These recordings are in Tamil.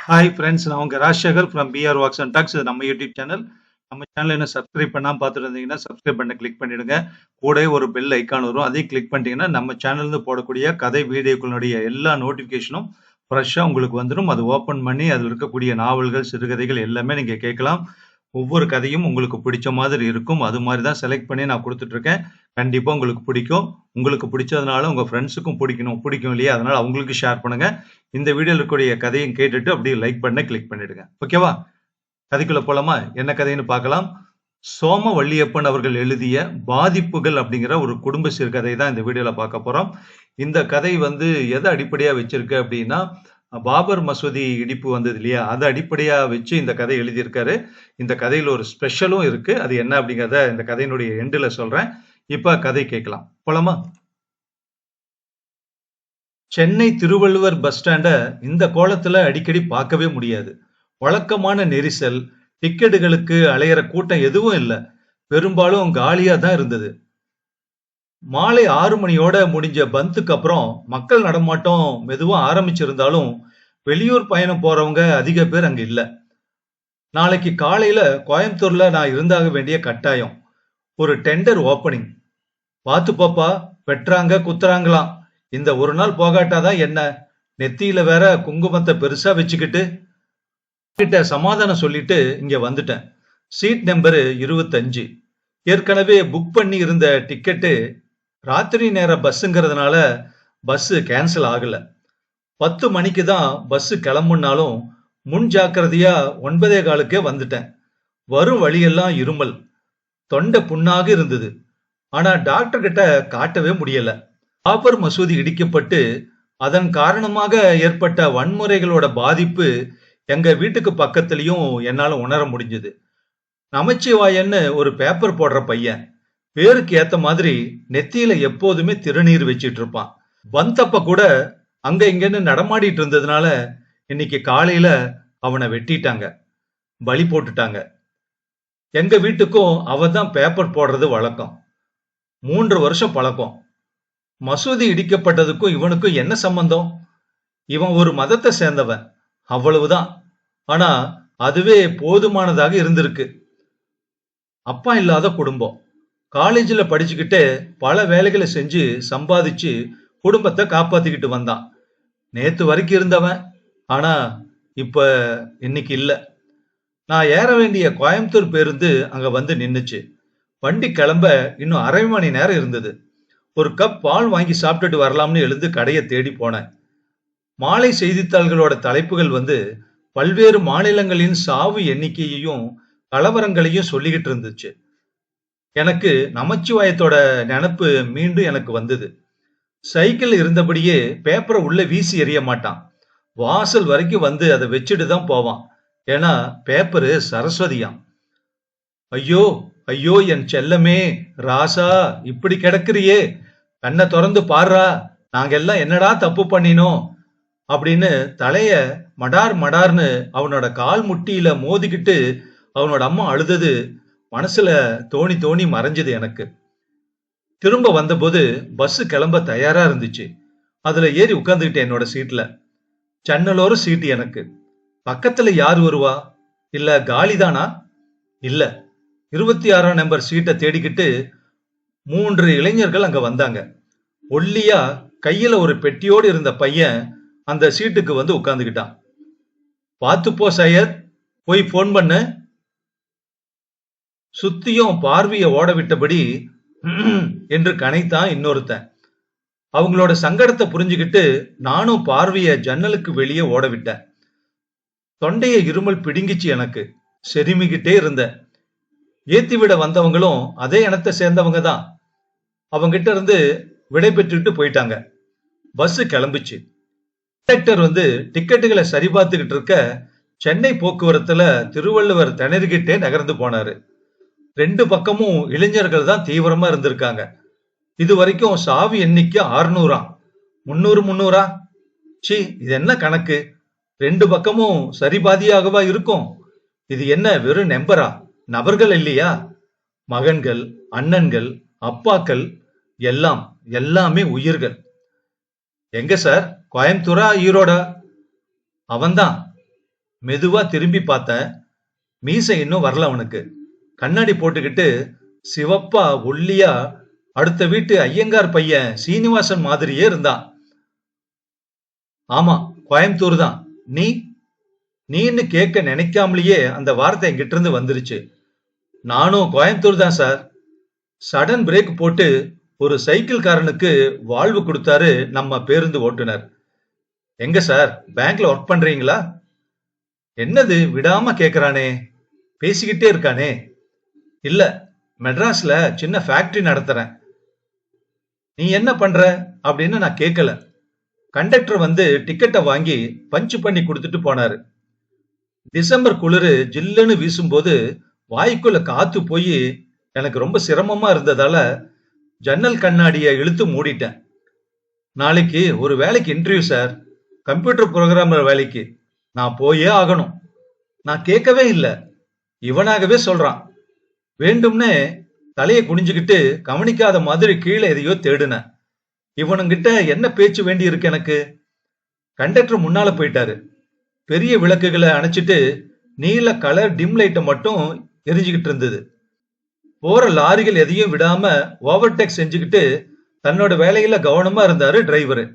ஹாய் ஃப்ரெண்ட்ஸ், நான் உங்க Rajasekar from PR walks and talks. இது நம்ம யூடியூப் சேனல். நம்ம சேனல் என்ன சப்ஸ்கிரைப் பண்ணாமல் பார்த்துட்டு இருந்தீங்கன்னா சப்ஸ்கிரைப் பண்ண கிளிக் பண்ணிடுங்க. கூடவே ஒரு பெல் ஐக்கான் வரும், அதையும் கிளிக் பண்ணிட்டீங்கன்னா நம்ம சேனல்லேருந்து போடக்கூடிய கதை வீடியோக்களுடைய எல்லா நோட்டிஃபிகேஷனும் ஃப்ரெஷ்ஷாக உங்களுக்கு வந்துடும். அது ஓப்பன் பண்ணி அதில் இருக்கக்கூடிய நாவல்கள், சிறுகதைகள் எல்லாமே நீங்கள் கேட்கலாம். ஒவ்வொரு கதையும் உங்களுக்கு பிடிச்ச மாதிரி இருக்கும். அது மாதிரி தான் செலக்ட் பண்ணி நான் கொடுத்துட்ருக்கேன். கண்டிப்பாக உங்களுக்கு பிடிக்கும். உங்களுக்கு பிடிச்சதுனால உங்கள் ஃப்ரெண்ட்ஸுக்கும் பிடிக்கும் இல்லையா? அதனால் அவங்களுக்கு ஷேர் பண்ணுங்கள். இந்த வீடியோவில் இருக்கக்கூடிய கதையும் கேட்டுட்டு அப்படியே லைக் பண்ண கிளிக் பண்ணிடுங்க. ஓகேவா? கதைக்குள்ள போலாமா? என்ன கதைன்னு பார்க்கலாம். சோம வள்ளியப்பன் அவர்கள் எழுதிய பாதிப்புகள் அப்படிங்கிற ஒரு குடும்ப சிறுகதை தான் இந்த வீடியோல பார்க்க போறோம். இந்த கதை எதை அடிப்படையா வச்சிருக்கு அப்படின்னா, பாபர் மசூதி இடிப்பு வந்தது இல்லையா, அதை அடிப்படையா வச்சு இந்த கதை எழுதியிருக்காரு. இந்த கதையில் ஒரு ஸ்பெஷலும் இருக்கு. அது என்ன அப்படிங்கிறத இந்த கதையினுடைய எண்டில் சொல்றேன். இப்ப கதை கேட்கலாம். போலாமா? சென்னை திருவள்ளுவர் பஸ் ஸ்டாண்ட இந்த கோலத்துல அடிக்கடி பார்க்கவே முடியாது. வழக்கமான நெரிசல், டிக்கெட்டுகளுக்கு அலையிற கூட்டம் எதுவும் இல்லை. பெரும்பாலும் காலியா தான் இருந்தது. மாலை 6 மணியோட முடிஞ்ச பந்துக்கு அப்புறம் மக்கள் நடமாட்டம் மெதுவா ஆரம்பிச்சிருந்தாலும் வெளியூர் பயணம் போறவங்க அதிக பேர் அங்க இல்ல. நாளைக்கு காலையில கோயம்புத்தூர்ல நான் இருந்தாக வேண்டிய கட்டாயம். ஒரு டெண்டர் ஓப்பனிங். பார்த்து பாப்பா, வெட்டுறாங்க குத்துறாங்களாம். இந்த ஒரு நாள் போகாட்டாதான் என்ன? நெத்தியில வேற குங்குமத்தை பெருசா வச்சுக்கிட்டு கிட்ட சமாதானம் சொல்லிட்டு இங்க வந்துட்டேன். Seat number 25. ஏற்கனவே புக் பண்ணி இருந்த டிக்கெட்டு ராத்திரி நேர பஸ்ஸுங்கிறதுனால பஸ் கேன்சல் ஆகல. 10 மணிக்கு தான் பஸ் கிளம்புனாலும் முன் ஜாக்கிரதையா 9:15 வந்துட்டேன். வரும் வழியெல்லாம் இருமல், தொண்டை புண்ணாக இருந்தது. ஆனா டாக்டர் கிட்ட காட்டவே முடியல. பாபர் மசூதி இடிக்கப்பட்டு அதன் காரணமாக ஏற்பட்ட வன்முறைகளோட பாதிப்பு எங்க வீட்டுக்கு பக்கத்துலயும் என்னால உணர முடிஞ்சது. நமச்சிவாயன்னு ஒரு பேப்பர் போடுற பையன், பேருக்கு ஏத்த மாதிரி நெத்தியில எப்போதுமே திருநீர் வச்சிட்டு இருப்பான். வந்தப்ப கூட அங்க இங்கன்னு நடமாடிட்டு இருந்ததுனால இன்னைக்கு காலையில அவனை வெட்டிட்டாங்க, பலி போட்டுட்டாங்க. எங்க வீட்டுக்கும் அவ தான் பேப்பர் போடுறது வழக்கம். 3 வருஷம் பழக்கம். மசூதி இடிக்கப்பட்டதுக்கும் இவனுக்கும் என்ன சம்பந்தம்? இவன் ஒரு மதத்தை சேர்ந்தவன், அவ்வளவுதான். ஆனா அதுவே போதுமானதாக இருந்திருக்கு. அப்பா இல்லாத குடும்பம். காலேஜில் படிச்சுக்கிட்டே பல வேலைகளை செஞ்சு சம்பாதிச்சு குடும்பத்தை காப்பாத்திக்கிட்டு வந்தான். நேத்து வரைக்கும் இருந்தவன், ஆனா இப்ப இன்னைக்கு இல்ல. நான் ஏற வேண்டிய கோயம்புத்தூர் பேருந்து அங்க வந்து நின்னுச்சு. வண்டி கிளம்ப இன்னும் 1/2 மணி நேரம் இருந்தது. ஒரு கப் பால் வாங்கி சாப்பிட்டுட்டு வரலாம்னு எழுந்து கடையை தேடி போனேன். மாலை செய்தித்தாள்களோட தலைப்புகள் பல்வேறு மாநிலங்களின் சாவு எண்ணிக்கையையும் கலவரங்களையும் சொல்லிக்கிட்டு இருந்துச்சு. எனக்கு நமச்சிவாயத்தோட நினப்பு மீண்டும் எனக்கு வந்தது. சைக்கிள் இருந்தபடியே பேப்பரை உள்ள வீசி எறிய மாட்டான். வாசல் வரைக்கும் அதை வச்சுட்டு தான் போவான். ஏன்னா பேப்பரு சரஸ்வதியாம். ஐயோ ஐயோ என் செல்லமே ராசா, இப்படி கிடக்குறியே, கண்ணை திறந்து பாடுறா, நாங்க எல்லாம் என்னடா தப்பு பண்ணினோம் அப்படின்னு தலைய மடார் மடார்னு அவனோட கால் முட்டியில மோதிக்கிட்டு அவனோட அம்மா அழுதது மனசுல தோணி தோணி மறைஞ்சது எனக்கு. திரும்ப வந்தபோது பஸ் கிளம்ப தயாரா இருந்துச்சு. அதுல ஏறி உட்கார்ந்துக்கிட்டேன் என்னோட சீட்ல. ஜன்னலோர சீட்டு எனக்கு. பக்கத்துல யார் வருவா? இல்ல காலிதானா? இல்ல. 26ஆம் நம்பர் சீட்டை தேடிக்கிட்டு 3 இளைஞர்கள் அங்க வந்தாங்க. ஒல்லியா கையில ஒரு பெட்டியோடு இருந்த பையன் அந்த சீட்டுக்கு உட்கார்ந்துக்கிட்டான். பார்த்துப்போ சையத், போய் போன் பண்ணு. சுத்தியும் பார்வைய ஓட விட்டபடி என்று கனைத்தான் இன்னொருத்தன். அவங்களோட சங்கடத்தை புரிஞ்சுக்கிட்டு நானும் பார்வைய ஜன்னலுக்கு வெளியே ஓட விட்டேன். தொண்டைய இருமல் பிடுங்கிச்சு எனக்கு. செருமிக்கிட்டே இருந்தேன். ஏத்தி விட வந்தவங்களும் அதே இனத்தை சேர்ந்தவங்க தான். அவங்கிட்ட இருந்து விடை பெற்றுட்டு போயிட்டாங்க. பஸ் கிளம்பிச்சு. கண்டக்டர் டிக்கெட்டுகளை சரி பார்த்துக்கிட்டு இருக்க சென்னை போக்குவரத்துல திருவள்ளுவர் திணறிக்கிட்டே நகர்ந்து போனாரு. 2 பக்கமும் இளைஞர்கள் தான் தீவிரமா இருந்திருக்காங்க. இது வரைக்கும் சாவு எண்ணிக்கை 600ஆம். 300 சி, இது என்ன கணக்கு? 2 பக்கமும் சரிபாதியாகவா இருக்கும்? இது என்ன வெறும் நம்பரா, நபர்கள் இல்லையா? மகன்கள், அண்ணன்கள், அப்பாக்கள், எல்லாமே உயிர்கள். எங்க சார், கோயம்புத்தூரா ஈரோடா? அவன்தான். மெதுவா திரும்பி பார்த்தேன். மீசை இன்னும் வரல அவனுக்கு. கண்ணாடி போட்டுக்கிட்டு சிவப்பா ஒல்லியா அடுத்த வீட்டு ஐயங்கார் பையன் சீனிவாசன் மாதிரியே இருந்தான். ஆமா, கோயம்புத்தூர் தான். நீ நீன்னு கேட்க நினைக்காமலேயே அந்த வார்த்தை என்கிட்ட இருந்து வந்துருச்சு. நானும் கோயம்புத்தூர் தான் சார். சடன் பிரேக் போட்டு ஒரு சைக்கிள்காரனுக்கு வாழ்வு கொடுத்தாரு நம்ம பேருந்து ஓட்டுநர். எங்க சார், பேங்க்ல ஒர்க் பண்றீங்களா? என்னது விடாம கேக்குறானே, பேசிக்கிட்டே இருக்கானே. இல்ல, மெட்ராஸ்ல சின்ன ஃபேக்டரி நடத்துறேன். நீ என்ன பண்ற அப்படின்னு நான் கேட்கல. கண்டக்டர் வந்து டிக்கெட்டை வாங்கி பஞ்ச் பண்ணி கொடுத்துட்டு போனாரு. டிசம்பர் குளிரு ஜில்லுன்னு வீசும்போது வாய்க்குள்ள காத்து போய் எனக்கு ரொம்ப சிரமமா இருந்ததால ஜன்னல் கண்ணாடியை இழுத்து மூடிட்டேன். நாளைக்கு ஒரு வேலைக்கு இன்டர்வியூ சார், கம்ப்யூட்டர் புரோகிராமர் வேலைக்கு. நான் போயே ஆகணும். நான் கேட்கவே இல்லை, இவனாகவே சொல்றான். வேண்டும்னே தலையை குனிஞ்சுக்கிட்டு கவனிக்காத மாதிரி கீழே எதையோ தேடுன. இவனுங்கிட்ட என்ன பேச்சு வேண்டி இருக்கு எனக்கு? கண்டக்டர் முன்னால போயிட்டாரு. பெரிய விளக்குகளை அணைச்சிட்டு நீல கலர் டிம் லைட்டை மட்டும் எரிஞ்சுக்கிட்டு இருந்தது. போற லாரிகள் எதையும் விடாம ஓவர்டேக் செஞ்சுக்கிட்டு தன்னோட வேலையில கவனமா இருந்தாரு டிரைவரு.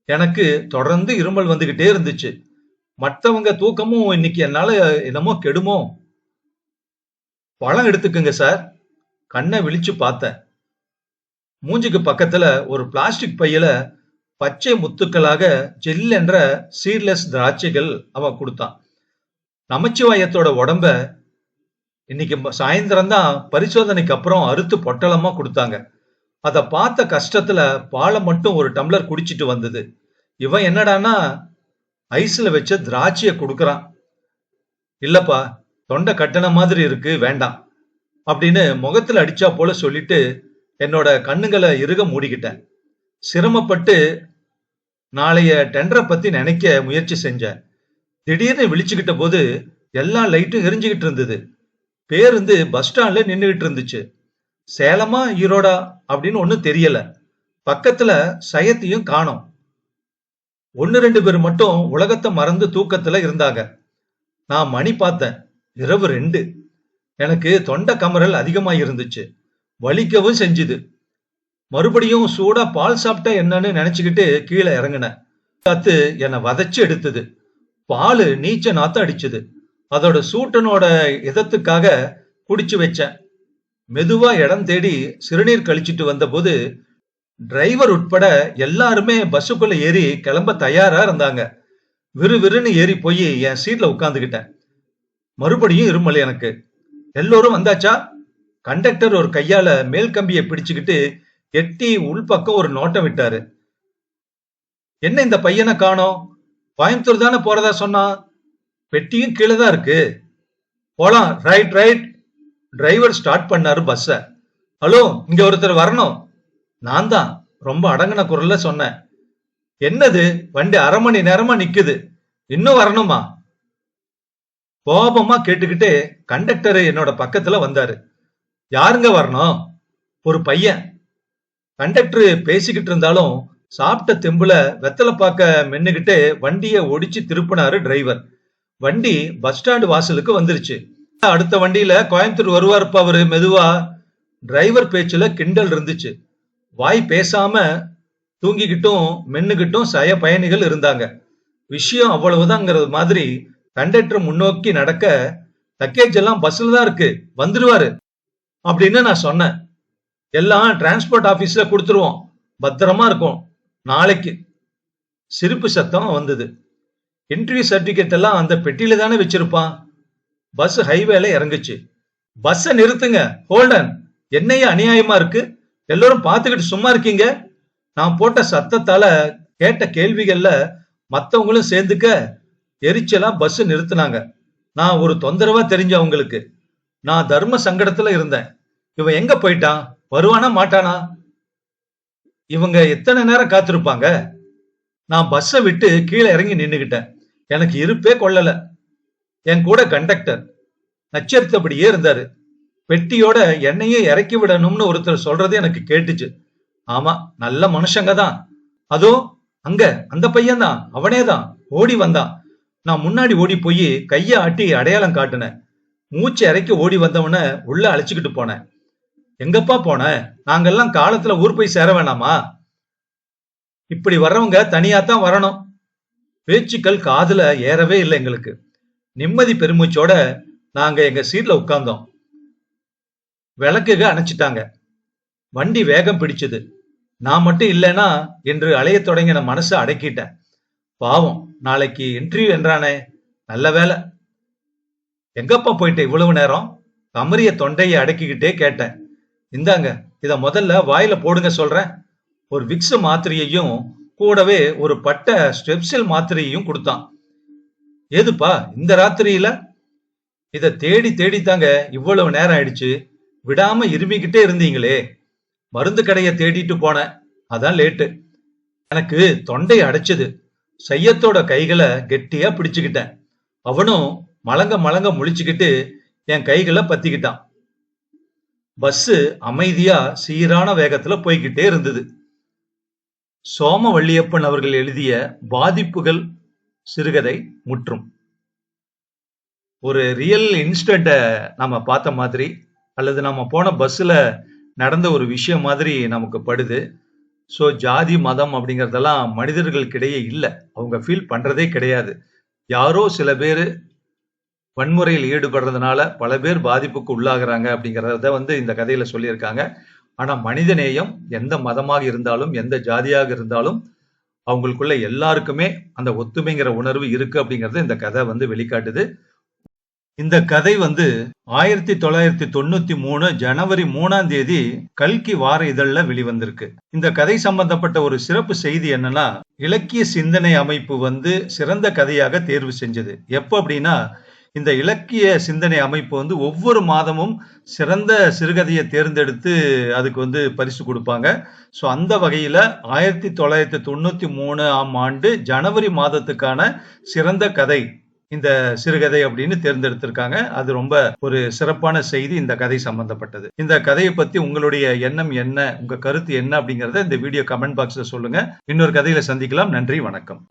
எனக்கு தொடர்ந்து இருமல் வந்துகிட்டே இருந்துச்சு. மற்றவங்க தூக்கமும் இன்னைக்கு என்னால என்னமோ கெடுமோ. பழம் எடுத்துக்குங்க சார். கண்ணை விழிச்சு பார்த்தேன். மூஞ்சிக்கு பக்கத்துல ஒரு பிளாஸ்டிக் பையில பச்சை முத்துக்களாக ஜெல் என்ற சீட்லெஸ் திராட்சைகள் அவன் கொடுத்தான். நமச்சிவாயத்தோட உடம்ப இன்னைக்கு சாயந்தரம் தான் பரிசோதனைக்கு அப்புறம் அறுத்து பொட்டலமா கொடுத்தாங்க. அத பார்த்த கஷ்டத்துல பாலை மட்டும் ஒரு டம்ளர் குடிச்சிட்டு வந்தது. இவன் என்னடானா ஐஸ்ல வச்ச திராட்சைய கொடுக்கறான். இல்லப்பா, தொண்டை கட்டண மாதிரி இருக்கு, வேண்டாம் அப்படின்னு முகத்துல அடிச்சா போல சொல்லிட்டு என்னோட கண்ணுங்களை இறுக மூடிக்கிட்டேன். சிரமப்பட்டு நாளைய டெண்டரை பத்தி நினைக்க முயற்சி செஞ்சேன். திடீர்னு விழிச்சுக்கிட்ட போது எல்லா லைட்டும் எரிஞ்சுக்கிட்டு இருந்தது. பேருந்து பஸ் ஸ்டாண்ட்ல நின்றுகிட்டு இருந்துச்சு. சேலமா ஈரோடா அப்படின்னு ஒன்னும் தெரியல. பக்கத்துல சயத்தையும் காணோம். 1-2 பேர் மட்டும் உலகத்தை மறந்து தூக்கத்துல இருந்தாங்க. நான் மணி பார்த்தேன். இரவு 2. எனக்கு தொண்டை கமறல் அதிகமா இருந்துச்சு. வலிக்கவும் செஞ்சுது. மறுபடியும் சூடா பால் சாப்பிட்டா என்னன்னு நினைச்சுக்கிட்டு கீழே இறங்கினேன். காத்து என்னை வதச்சு எடுத்தது. பால் நீச்ச நாத்தம் அடிச்சது. அதோட சூட்டனோட இதத்துக்காக குடிச்சு வச்சேன். மெதுவா இடம் தேடி சிறுநீர் கழிச்சிட்டு வந்த போது டிரைவர் உட்பட எல்லாருமே பஸ்ஸுக்குள்ள ஏறி கிளம்ப தயாரா இருந்தாங்க. விறுவிறுன்னு ஏறி போய் என் சீட்ல உட்கார்ந்துகிட்டேன். மறுபடியும் இருமல் எனக்கு. எல்லோரும் வந்தாச்சா? கண்டக்டர் ஒரு கையால மேல் கம்பியை பிடிச்சுக்கிட்டு எட்டி உள்பக்கம் ஒரு நோட்டம் விட்டாரு. என்ன இந்த பையனை காணோம்? கோயம்புத்தூர் தானே போறதா சொன்னா? பெட்டியும் கீழே தான் இருக்கு. போலாம், ரைட் ரைட். டிரைவர் ஸ்டார்ட் பண்ணாரு பஸ்ஸ. ஹலோ, இங்க ஒருத்தர் வரணும். நான் தான் ரொம்ப அடங்கின குரல்ல சொன்னேன். என்னது, வண்டி 1/2 மணி நேரமா நிக்குது, இன்னும் வரணுமா? கோபமா கேட்டுக்கிட்டே கண்டக்டர் என்னோட பக்கத்துல வந்தாரு. யாருங்க வரணும்? ஒரு பையன். கண்டக்டர் பேசிக்கிட்டு இருந்தாலும் சாப்பிட்ட தெம்புல வெத்தலை பாக்க மென்னுகிட்டு வண்டியை ஒடிச்சு திருப்பினாரு டிரைவர். வண்டி பஸ் ஸ்டாண்ட் வாசலுக்கு வந்துருச்சு. அடுத்த வண்டியில கோயம்புத்தூர் வருவாருப்பா அவரு, மெதுவா. டிரைவர் பேச்சுல கிண்டல் இருந்துச்சு. வாய் பேசாம தூங்கிக்கிட்டும் மென்னுகிட்டும் சய பயணிகள் இருந்தாங்க. விஷயம் அவ்வளவுதான்ங்கிறது மாதிரி கண்டக்டர் முன்னோக்கி நடக்க, லக்கேஜ் எல்லாம் பஸ்ல தான் இருக்கு, வந்துருவாரு அப்படின்னு நான் சொன்னேன். எல்லாம் டிரான்ஸ்போர்ட் ஆபீஸ்ல கொடுத்துருவோம், பத்திரமா இருக்கும் நாளைக்கு. சிரிப்பு சத்தம் வந்தது. இன்டர்வியூ சர்டிபிகேட் எல்லாம் அந்த பெட்டியில தானே வச்சிருப்பான். பஸ் ஹைவேல இறங்குச்சு. பஸ்ஸை நிறுத்துங்க, ஹோல்டன். என்னைய அநியாயமா இருக்கு, எல்லாரும் பார்த்துக்கிட்டு சும்மா இருக்கீங்க. நான் போட்ட சத்தத்தால கேட்ட கேள்விகள்ல மத்தவங்களும் சேர்ந்துக்க எரிச்சலா பஸ் நிறுத்தினாங்க. நான் ஒரு தொந்தரவா தெரிஞ்ச அவங்களுக்கு. நான் தர்ம சங்கடத்துல இருந்தேன். இவன் எங்க போயிட்டான், வருவானா மாட்டானா? இவங்க எத்தனை நேரம் காத்திருப்பாங்க? நான் பஸ்ஸை விட்டு கீழே இறங்கி நின்னுகிட்டேன். எனக்கு இருப்பே கொள்ளல. என் கூட கண்டக்டர் நச்சரித்தபடியே இருந்தாரு. பெட்டியோட என்னையே இறக்கி விடணும்னு ஒருத்தர் சொல்றது எனக்கு கேட்டுச்சு. ஆமா, நல்ல மனுஷங்க தான். அதோ அங்க அந்த பையன் தான், அவனே தான் ஓடி வந்தான். நான் முன்னாடி ஓடி போய் கைய ஆட்டி அடையாளம் காட்டுனேன். மூச்சு இறைக்க ஓடி வந்தவன உள்ள அழைச்சுக்கிட்டு போனேன். எங்கப்பா போன? நாங்கெல்லாம் காலத்துல ஊர் போய் சேர வேணாமா? இப்படி வர்றவங்க தனியாத்தான் வரணும். பேச்சுக்கள் காதுல ஏறவே இல்லை எங்களுக்கு. நிம்மதி பெருமூச்சோட நாங்க எங்க சீட்ல உட்கார்ந்தோம். விளக்குக அணைச்சிட்டாங்க. வண்டி வேகம் பிடிச்சது. நான் மட்டும் இல்லைனா என்று அலைய தொடங்கின மனசை அடக்கிட்டேன். பாவம், நாளைக்கு இன்டர்வியூ என்றானே, நல்ல வேலை. எங்கப்பா போயிட்ட இவ்வளவு நேரம்? கமரிய தொண்டையை அடக்கிக்கிட்டே கேட்டேன். இந்தாங்க, இத முதல்ல வாயில போடுங்க சொல்றேன். ஒரு விக்ஸ் மாத்திரையையும் கூடவே ஒரு பட்ட ஸ்டெப்சில் மாத்திரையையும் கொடுத்தான். ஏதுப்பா இந்த ராத்திரியில? இத தேடி தேடித்தாங்க இவ்வளவு நேரம் ஆயிடுச்சு. விடாம இருமிக்கிட்டே இருந்தீங்களே. மருந்து கடையை தேடிட்டு போனேன், அதான் லேட்டு. எனக்கு தொண்டை அடைச்சது. சையத்தோட கைகளை கெட்டியா பிடிச்சுக்கிட்டேன். அவனும் மலங்க மலங்க முழிச்சுக்கிட்டு என் கைகளை பத்திக்கிட்டான். பஸ் அமைதியா சீரான வேகத்துல போய்கிட்டே இருந்தது. சோமவள்ளியப்பன் அவர்கள் எழுதிய பாதிப்புகள் சிறுகதை முற்றும். ஒரு ரியல் இன்சிடென்ட நாம பார்த்த மாதிரி, அல்லது நம்ம போன பஸ்ல நடந்த ஒரு விஷயம் மாதிரி நமக்கு படுது. ஸோ ஜாதி மதம் அப்படிங்கறதெல்லாம் மனிதர்களுக்கிடையே இல்லை. அவங்க ஃபீல் பண்றதே கிடையாது. யாரோ சில பேர் வன்முறையில் ஈடுபடுறதுனால பல பேர் பாதிப்புக்கு உள்ளாகிறாங்க அப்படிங்கறத இந்த கதையில சொல்லியிருக்காங்க. ஆனா மனித நேயம் எந்த மதமாக இருந்தாலும் எந்த ஜாதியாக இருந்தாலும் அவங்களுக்குள்ள எல்லாருக்குமே அந்த ஒத்துமைங்கிற உணர்வு இருக்கு அப்படிங்கறத இந்த கதை வெளிக்காட்டுது. இந்த கதை 1993 ஜனவரி 3ஆம் தேதி கல்கி வார இதழ்ல வெளிவந்திருக்கு. இந்த கதை சம்பந்தப்பட்ட ஒரு சிறப்பு செய்தி என்னன்னா, இலக்கிய சிந்தனை அமைப்பு சிறந்த கதையாக தேர்வு செஞ்சது. எப்ப அப்படின்னா, இந்த இலக்கிய சிந்தனை அமைப்பு ஒவ்வொரு மாதமும் சிறந்த சிறுகதையை தேர்ந்தெடுத்து அதுக்கு பரிசு கொடுப்பாங்க. ஸோ அந்த வகையில 1993ஆம் ஆண்டு ஜனவரி மாதத்துக்கான சிறந்த கதை இந்த சிறுகதை அப்படின்னு தேர்ந்தெடுத்திருக்காங்க. அது ரொம்ப ஒரு சிறப்பான செய்தி இந்த கதை சம்பந்தப்பட்டது. இந்த கதையை பத்தி உங்களுடைய எண்ணம் என்ன, உங்க கருத்து என்ன அப்படிங்கறத இந்த வீடியோ கமெண்ட் பாக்ஸ்ல சொல்லுங்க. இன்னொரு கதையில சந்திக்கலாம். நன்றி, வணக்கம்.